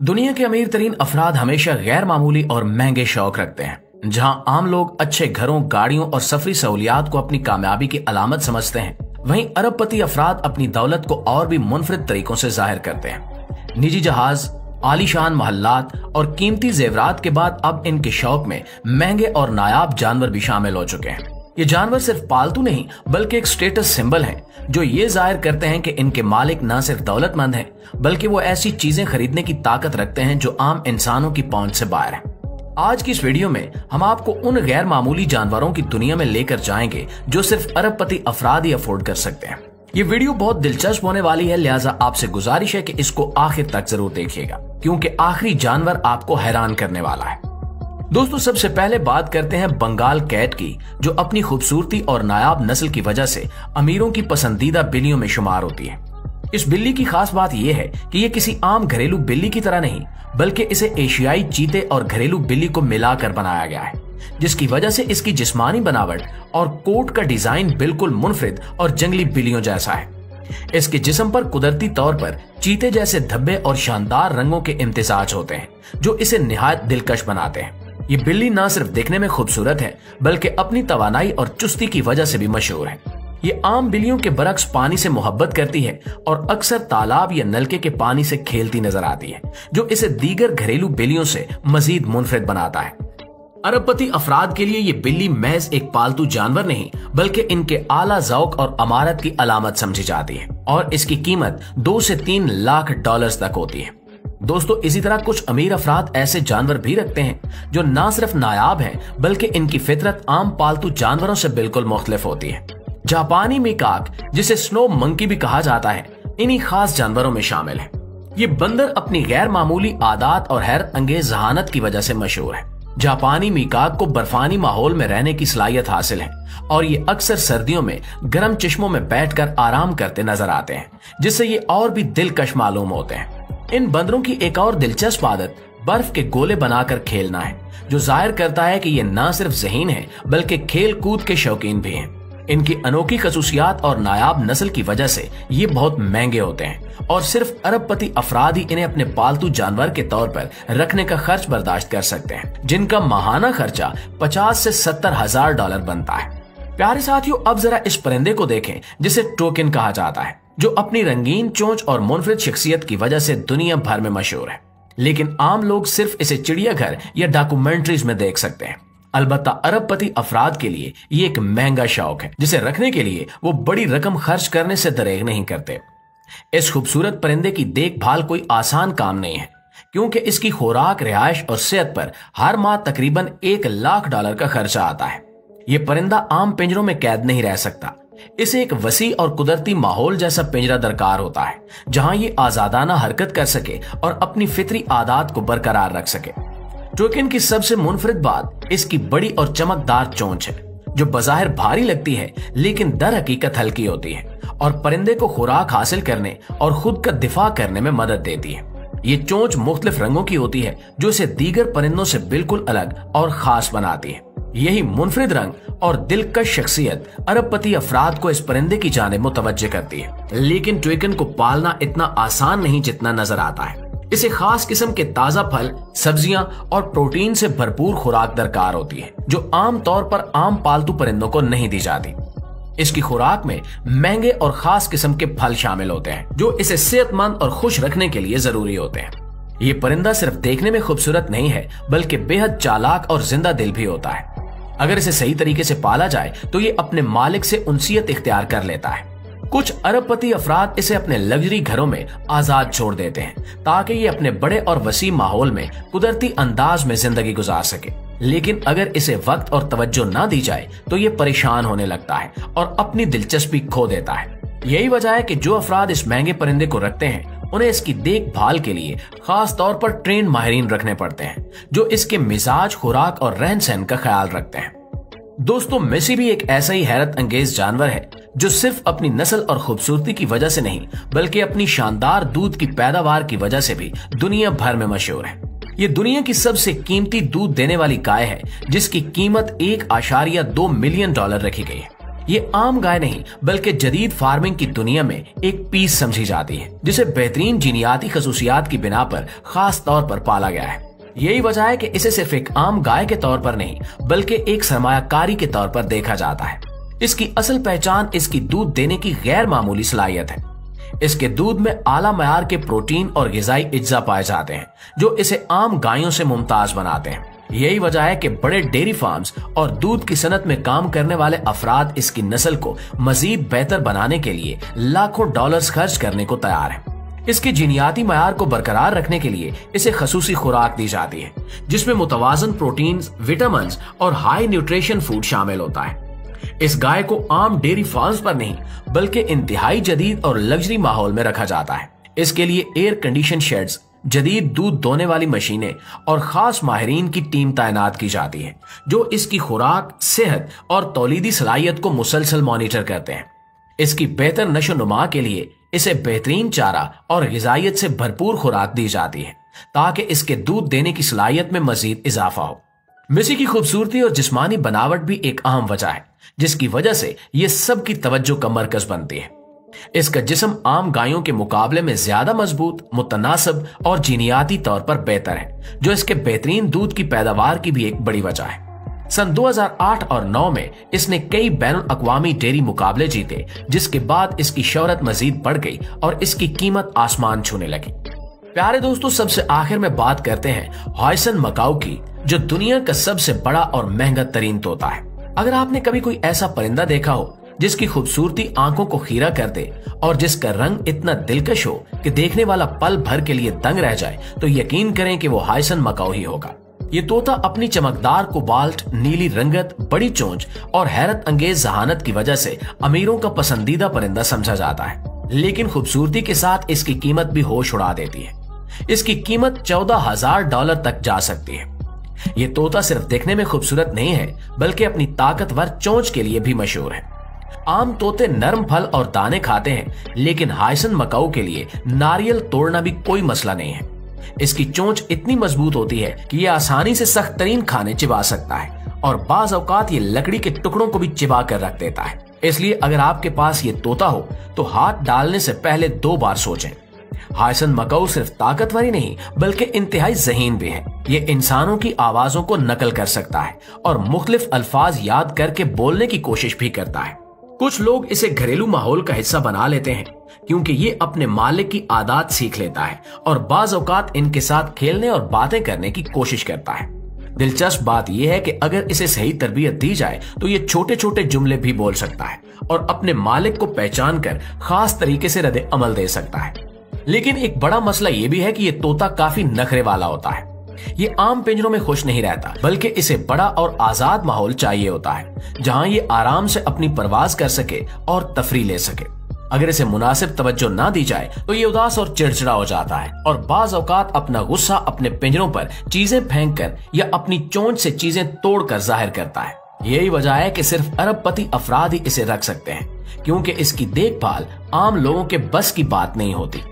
दुनिया के अमीर तरीन अफराद हमेशा गैर मामूली और महंगे शौक रखते हैं। जहां आम लोग अच्छे घरों, गाड़ियों और सफरी सहूलियात को अपनी कामयाबी की अलामत समझते हैं, वहीं अरबपति अफराद अपनी दौलत को और भी मुनफरिद तरीकों से जाहिर करते हैं। निजी जहाज, आलीशान महल्लात और कीमती जेवरात के बाद अब इनके शौक में महंगे और नायाब जानवर भी शामिल हो चुके हैं। ये जानवर सिर्फ पालतू नहीं बल्कि एक स्टेटस सिंबल हैं, जो ये जाहिर करते हैं कि इनके मालिक न सिर्फ दौलतमंद हैं बल्कि वो ऐसी चीजें खरीदने की ताकत रखते हैं जो आम इंसानों की पहुंच से बाहर है। आज की इस वीडियो में हम आपको उन गैर मामूली जानवरों की दुनिया में लेकर जाएंगे जो सिर्फ अरबपति अफराद ही अफोर्ड कर सकते हैं। ये वीडियो बहुत दिलचस्प होने वाली है, लिहाजा आपसे गुजारिश है कि इसको आखिर तक जरूर देखिएगा, क्योंकि आखिरी जानवर आपको हैरान करने वाला है। दोस्तों, सबसे पहले बात करते हैं बंगाल कैट की, जो अपनी खूबसूरती और नायाब नस्ल की वजह से अमीरों की पसंदीदा बिल्लियों में शुमार होती है। इस बिल्ली की खास बात यह है कि ये किसी आम घरेलू बिल्ली की तरह नहीं, बल्कि इसे एशियाई चीते और घरेलू बिल्ली को मिलाकर बनाया गया है, जिसकी वजह से इसकी जिस्मानी बनावट और कोट का डिजाइन बिल्कुल मुनफरिद और जंगली बिल्लियों जैसा है। इसके जिस्म पर कुदरती तौर पर चीते जैसे धब्बे और शानदार रंगों के इम्तिजाज होते हैं, जो इसे निहायत दिलकश बनाते हैं। ये बिल्ली न सिर्फ दिखने में खूबसूरत है बल्कि अपनी तवानाई और चुस्ती की वजह से भी मशहूर है। ये आम बिल्लियों के बरक्स पानी से मोहब्बत करती है और अक्सर तालाब या नलके के पानी से खेलती नजर आती है, जो इसे दीगर घरेलू बिल्लियों से मजीद मुनफरिद बनाता है। अरबपति अफराद के लिए ये बिल्ली महज एक पालतू जानवर नहीं बल्कि इनके आला ज़ौक और अमारत की अलामत समझी जाती है, और इसकी कीमत 2 से 3 लाख डॉलर्स तक होती है। दोस्तों, इसी तरह कुछ अमीर अफराद ऐसे जानवर भी रखते हैं जो न सिर्फ नायाब हैं बल्कि इनकी फितरत आम पालतू जानवरों से बिल्कुल मुख्तलिफ होती है। जापानी मेकाक, जिसे स्नो मंकी भी कहा जाता है, इन्हीं खास जानवरों में शामिल है। ये बंदर अपनी गैर मामूली आदात और हैरत अंगेज जहानत की वजह से मशहूर है। जापानी मेकाक को बर्फानी माहौल में रहने की सलाहियत हासिल है और ये अक्सर सर्दियों में गर्म चश्मों में बैठकर आराम करते नजर आते हैं, जिससे ये और भी दिलकश मालूम होते हैं। इन बंदरों की एक और दिलचस्प आदत बर्फ के गोले बनाकर खेलना है, जो जाहिर करता है कि ये न सिर्फ ज़हीन है बल्कि खेल कूद के शौकीन भी हैं। इनकी अनोखी खसूसियात और नायाब नस्ल की वजह से ये बहुत महंगे होते हैं और सिर्फ अरबपति अफराद ही इन्हें अपने पालतू जानवर के तौर पर रखने का खर्च बर्दाश्त कर सकते हैं, जिनका माहाना खर्चा 50 से 70 हजार डॉलर बनता है। प्यारे साथियों, अब जरा इस परिंदे को देखें जिसे टोकन कहा जाता है, जो अपनी रंगीन चोंच और मुनफरिद शख्सियत की वजह से दुनिया भर में मशहूर है। लेकिन आम लोग सिर्फ इसे चिड़ियाघर या डॉक्यूमेंट्रीज में देख सकते हैं। अलबत्ता अरबपति अफराद के लिए ये एक महंगा शौक है, जिसे रखने के लिए वो बड़ी रकम खर्च करने से दरेग नहीं करते। इस खूबसूरत परिंदे की देखभाल कोई आसान काम नहीं है, क्योंकि इसकी खुराक, रिहाइश और सेहत पर हर माह तकरीबन 1 लाख डॉलर का खर्चा आता है। ये परिंदा आम पिंजरों में कैद नहीं रह सकता। इसे एक वसी और कुदरती माहौल जैसा पिंजरा दरकार होता है, जहां ये आजादाना हरकत कर सके और अपनी फितरी आदात को बरकरार रख सके। टोकन की सबसे मुनफरिद बात इसकी बड़ी और चमकदार चोंच है, जो बज़ाहिर भारी लगती है लेकिन दर हकीकत हल्की होती है और परिंदे को खुराक हासिल करने और खुद का दिफा करने में मदद देती है। ये चोंच मुख्तलिफ रंगों की होती है, जो इसे दीगर परिंदों से बिल्कुल अलग और खास बनाती है। यही मुनफरिद रंग और दिलकश शख्सियत अरबपति अफराद को इस परिंदे की जानिब मुतवज्जे करती है। लेकिन टोकन को पालना इतना आसान नहीं जितना नजर आता है। इसे खास किस्म के ताजा फल, सब्जियां और प्रोटीन से भरपूर खुराक दरकार होती है, जो आम तौर पर आम पालतू परिंदों को नहीं दी जाती। इसकी खुराक में महंगे और खास किस्म के फल शामिल होते हैं, जो इसे सेहतमंद और खुश रखने के लिए जरूरी होते हैं। ये परिंदा सिर्फ देखने में खूबसूरत नहीं है बल्कि बेहद चालाक और जिंदा दिल भी होता है। अगर इसे सही तरीके से पाला जाए तो ये अपने मालिक से उनसियत इख्तियार कर लेता है। कुछ अरबपति अफराद इसे अपने लग्जरी घरों में आजाद छोड़ देते हैं, ताकि ये अपने बड़े और वसी माहौल में कुदरती अंदाज में जिंदगी गुजार सके। लेकिन अगर इसे वक्त और तवज्जो ना दी जाए तो ये परेशान होने लगता है और अपनी दिलचस्पी खो देता है। यही वजह है कि जो अफराद इस महंगे परिंदे को रखते हैं, उन्हें इसकी देखभाल के लिए खास तौर पर ट्रेन माहिरीन रखने पड़ते हैं, जो इसके मिजाज, खुराक और रहन सहन का ख्याल रखते हैं। दोस्तों, मेसी भी एक ऐसा ही हैरत अंगेज जानवर है, जो सिर्फ अपनी नस्ल और खूबसूरती की वजह से नहीं बल्कि अपनी शानदार दूध की पैदावार की वजह से भी दुनिया भर में मशहूर है। ये दुनिया की सबसे कीमती दूध देने वाली गाय है, जिसकी कीमत 1.2 मिलियन डॉलर रखी गई है। ये आम गाय नहीं बल्कि जदीद फार्मिंग की दुनिया में एक पीस समझी जाती है, जिसे बेहतरीन जीनियाती खसूसियात की बिना पर खास तौर पर पाला गया है। यही वजह है कि इसे सिर्फ एक आम गाय के तौर पर नहीं बल्कि एक सरमायाकारी के तौर पर देखा जाता है। इसकी असल पहचान इसकी दूध देने की गैर मामूली सलाहियत है। इसके दूध में आला मयार के प्रोटीन और ग़िज़ाई अज्जा पाए जाते हैं जो इसे आम गायों से मुमताज बनाते हैं। यही वजह है कि बड़े डेयरी फार्म्स और दूध की सनत में काम करने वाले अफराद इसकी नस्ल को मजीद बेहतर बनाने के लिए लाखों डॉलर्स खर्च करने को तैयार हैं। इसके जीनियाती मयार को बरकरार रखने के लिए इसे खसूसी खुराक दी जाती है, जिसमें मुतवाजन प्रोटीन, विटामिन और हाई न्यूट्रिशन फूड शामिल होता है। इस गाय को आम डेयरी फार्म्स पर नहीं बल्कि इंतहाई जदीद और लग्जरी माहौल में रखा जाता है। इसके लिए एयर कंडीशन शेड्स, जदीद दूध दोने वाली मशीनें और खास माहिरीन की टीम तैनात की जाती है जो इसकी खुराक, सेहत और तौलीदी सलाहियत को मुसलसल मॉनिटर करते हैं। इसकी बेहतर नशो नुमा के लिए इसे बेहतरीन चारा और ग़िज़ाइयत से भरपूर खुराक दी जाती है ताकि इसके दूध देने की सलाहियत में मजीद इजाफा हो। मिसी की खूबसूरती और जिस्मानी बनावट भी एक अहम वजह है जिसकी वजह से ये सबकी तवज्जो का मरकज बनती है। इसका जिस्म आम गायों के मुकाबले में ज्यादा मजबूत, मुतनासिब और जीनियाती तौर पर बेहतर है, जो इसके बेहतरीन दूध की पैदावार की भी एक बड़ी वजह है। सन 2008 और 9 में इसने कई बैनुल अक़वामी डेयरी मुकाबले जीते, जिसके बाद इसकी शोहरत मजीद बढ़ गई और इसकी कीमत आसमान छूने लगी। प्यारे दोस्तों, सबसे आखिर में बात करते हैं हॉयसन मकाऊ की, जो दुनिया का सबसे बड़ा और महंगा तरीन तोता है। अगर आपने कभी कोई ऐसा परिंदा देखा हो जिसकी खूबसूरती आंखों को खीरा कर दे और जिसका रंग इतना दिलकश हो कि देखने वाला पल भर के लिए दंग रह जाए, तो यकीन करें कि वो हॉयसन मकाऊ ही होगा। ये तोता अपनी चमकदार कोबाल्ट नीली रंगत, बड़ी चोंच और हैरत अंगेज जहानत की वजह से अमीरों का पसंदीदा परिंदा समझा जाता है, लेकिन खूबसूरती के साथ इसकी कीमत भी होश उड़ा देती है। इसकी कीमत $14,000 तक जा सकती है। ये तोता सिर्फ देखने में खूबसूरत नहीं है बल्कि अपनी ताकतवर चोंच के लिए भी मशहूर है। आम तोते नरम फल और दाने खाते हैं, लेकिन हॉयसन मकाऊ के लिए नारियल तोड़ना भी कोई मसला नहीं है। इसकी चोंच इतनी मजबूत होती है कि ये आसानी से सख्त तरीन खाने चिबा सकता है और बाज औकात ये लकड़ी के टुकड़ों को भी चिबा कर रख देता है। इसलिए अगर आपके पास ये तोता हो तो हाथ डालने से पहले 2 बार सोचें। हॉयसन मकाऊ सिर्फ ताकतवर ही नहीं बल्कि इंतहाई ज़हीन भी है। ये इंसानों की आवाजों को नकल कर सकता है और मुख्तलिफ अल्फाज याद करके बोलने की कोशिश भी करता है। कुछ लोग इसे घरेलू माहौल का हिस्सा बना लेते हैं क्योंकि ये अपने मालिक की आदत सीख लेता है और बाज औकात इनके साथ खेलने और बातें करने की कोशिश करता है। दिलचस्प बात यह है कि अगर इसे सही तरबियत दी जाए तो ये छोटे छोटे जुमले भी बोल सकता है और अपने मालिक को पहचान कर खास तरीके से रद्द अमल दे सकता है। लेकिन एक बड़ा मसला ये भी है कि ये तोता काफी नखरे वाला होता है। ये आम पिंजरों में खुश नहीं रहता बल्कि इसे बड़ा और आजाद माहौल चाहिए होता है जहां ये आराम से अपनी परवाज कर सके और तफरी ले सके। अगर इसे मुनासिब तवज्जो ना दी जाए तो ये उदास और चिड़चिड़ा हो जाता है और बाज औकात अपना गुस्सा अपने पिंजरों पर चीजें फेंक कर या अपनी चोंच से चीजें तोड़कर जाहिर करता है। यही वजह है कि सिर्फ अरबपति अफराद ही इसे रख सकते हैं क्योंकि इसकी देखभाल आम लोगों के बस की बात नहीं होती।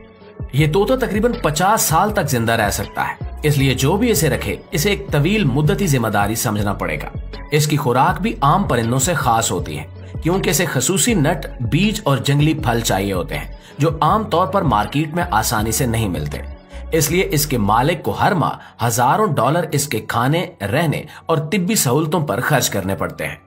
ये तोता तकरीबन 50 साल तक जिंदा रह सकता है, इसलिए जो भी इसे रखे इसे एक तवील मुद्दती जिम्मेदारी समझना पड़ेगा। इसकी खुराक भी आम परिंदों से खास होती है क्योंकि इसे खसूसी नट, बीज और जंगली फल चाहिए होते हैं जो आम तौर पर मार्केट में आसानी से नहीं मिलते। इसलिए इसके मालिक को हर माह हजारों डॉलर इसके खाने, रहने और तिब्बी सहूलतों पर खर्च करने पड़ते हैं।